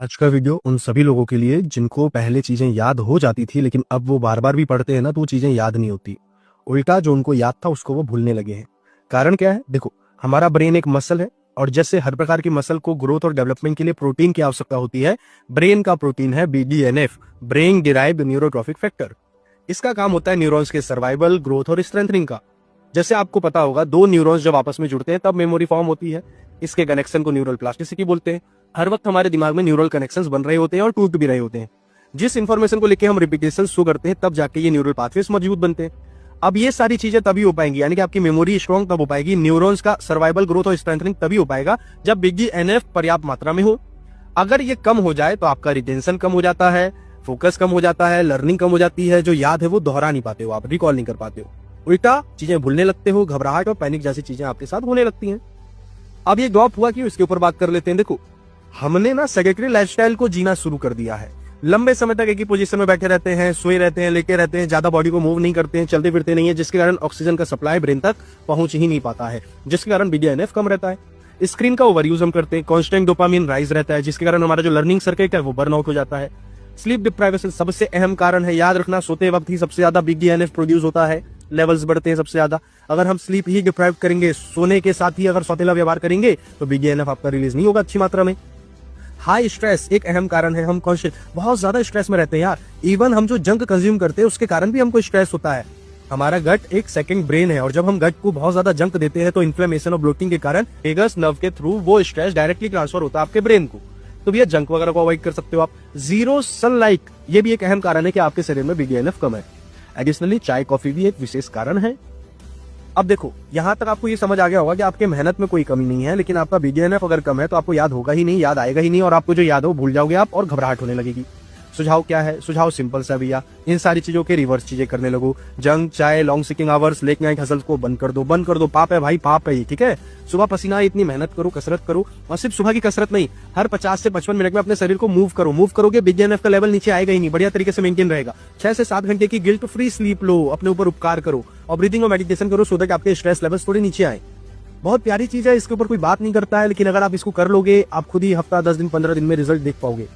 आज का वीडियो उन सभी लोगों के लिए जिनको पहले चीजें याद हो जाती थी, लेकिन अब वो बार बार भी पढ़ते हैं ना तो वो चीजें याद नहीं होती। उल्टा जो उनको याद था उसको वो भूलने लगे हैं। कारण क्या है? देखो, हमारा ब्रेन एक मसल है और जैसे हर प्रकार की मसल को ग्रोथ और डेवलपमेंट के लिए प्रोटीन की आवश्यकता होती है, ब्रेन का प्रोटीन है BDNF, brain derived neurotrophic factor. इसका काम होता है न्यूरॉन्स के सर्वाइवल, ग्रोथ और स्ट्रेंथनिंग का। जैसे आपको पता होगा, दो न्यूरॉन्स जब आपस में जुड़ते हैं तब मेमोरी फॉर्म होती है। इसके कनेक्शन को न्यूरल प्लास्टिसिटी बोलते हैं। हर वक्त हमारे दिमाग में न्यूरल कनेक्शंस बन रहे होते हैं और टूट भी रहे होते हैं। जिस इंफॉर्मेशन को लेके हम रिपीटेशन शो करते हैं तब जाके ये न्यूरल पाथवेज मजबूत बनते हैं। अब ये सारी चीजें तभी हो पाएंगी, यानी कि आपकी मेमोरी स्ट्रॉन्ग तब हो पाएगी, न्यूरॉन्स का सर्वाइवल, ग्रोथ और स्ट्रेंथनिंग तभी हो पाएगा जब BDNF पर्याप्त मात्रा में हो। अगर ये कम हो जाए तो आपका रिटेंशन कम हो जाता है, फोकस कम हो जाता है, लर्निंग कम हो जाती है, जो याद है वो दोहरा नहीं पाते हो, आप रिकॉल नहीं कर पाते हो। उल्टा चीजें भूलने लगते हो, घबराहट और पैनिक जैसी चीजें आपके साथ होने लगती हैं। अब ये ड्रॉप हुआ क्यों, इसके ऊपर बात कर लेते हैं। देखो, हमने ना सेडेंटरी लाइफस्टाइल को जीना शुरू कर दिया है। लंबे समय तक एक ही पोजीशन में बैठे रहते हैं, सोए रहते हैं, लेटे रहते हैं, ज्यादा बॉडी को मूव नहीं करते हैं, चलते फिरते नहीं है, जिसके कारण ऑक्सीजन का सप्लाई ब्रेन तक पहुंच ही नहीं पाता है, जिसके कारण BDNF कम रहता है। स्क्रीन का ओवर यूज हम करते हैं, कॉन्स्टेंट डोपामिन राइज रहता है, जिसके कारण हमारा जो लर्निंग सर्किट है वो बर्न आउट हो जाता है। स्लीप डिप्राइवेशन सबसे अहम कारण है, याद रखना, सोते वक्त ही सबसे ज्यादा BDNF प्रोड्यूस होता है, लेवल्स बढ़ते हैं सबसे ज्यादा। अगर हम स्लीप ही डिप्राइव करेंगे, सोने के साथ ही अगर सौतेला व्यवहार करेंगे तो BDNF आपका रिलीज नहीं होगा अच्छी मात्रा में। हाई स्ट्रेस एक अहम कारण है, हम कॉन्शियस बहुत ज्यादा स्ट्रेस में रहते हैं यार। इवन हम जो जंक कंज्यूम करते हैं उसके कारण भी हमको स्ट्रेस होता है। हमारा गट एक सेकंड ब्रेन है और जब हम गट को बहुत ज्यादा जंक देते हैं तो इन्फ्लेमेशन और ब्लोटिंग के कारण वेगस नर्व के थ्रू वो स्ट्रेस डायरेक्टली ट्रांसफर होता है आपके ब्रेन को। तो भैया जंक वगैरह को अवॉइड कर सकते हो आप। जीरो सनलाइट ये भी एक अहम कारण है कि आपके शरीर में BDNF कम है। एडिशनली चाय कॉफी भी एक विशेष कारण है। अब देखो, यहां तक आपको ये समझ आ गया होगा कि आपके मेहनत में कोई कमी नहीं है, लेकिन आपका BDNF अगर कम है तो आपको याद होगा ही नहीं, याद आएगा ही नहीं, और आपको जो याद है वो भूल जाओगे आप और घबराहट होने लगेगी। सुझाव क्या है? सुझाव सिंपल सा भैया, इन सारी चीजों के रिवर्स चीजें करने लगो। जंक, चाय, long sitting hours, late night hustle को बंद कर दो, बंद कर दो। पाप है भाई, पाप है ये, ठीक है। सुबह पसीना, इतनी मेहनत करो, कसरत करो, और सिर्फ सुबह की कसरत नहीं, हर 50 से 55 मिनट में अपने शरीर को मूव करो। मूव करोगे BDNF का लेवल नीचे आएगा ही नहीं, बढ़िया तरीके से मेंटेन रहेगा। 6 से 7 घंटे की गिल्ट फ्री स्लीप लो, अपने ऊपर उपकार करो, और ब्रीदिंग और मेडिटेशन करो, सो दैट आपके स्ट्रेस लेवल्स थोड़े नीचे आए। बहुत प्यारी चीज है, इसके ऊपर कोई बात नहीं करता है, लेकिन अगर आप इसको कर लोगे, आप खुद ही हफ्ता, 10 दिन, 15 दिन में रिजल्ट देख पाओगे।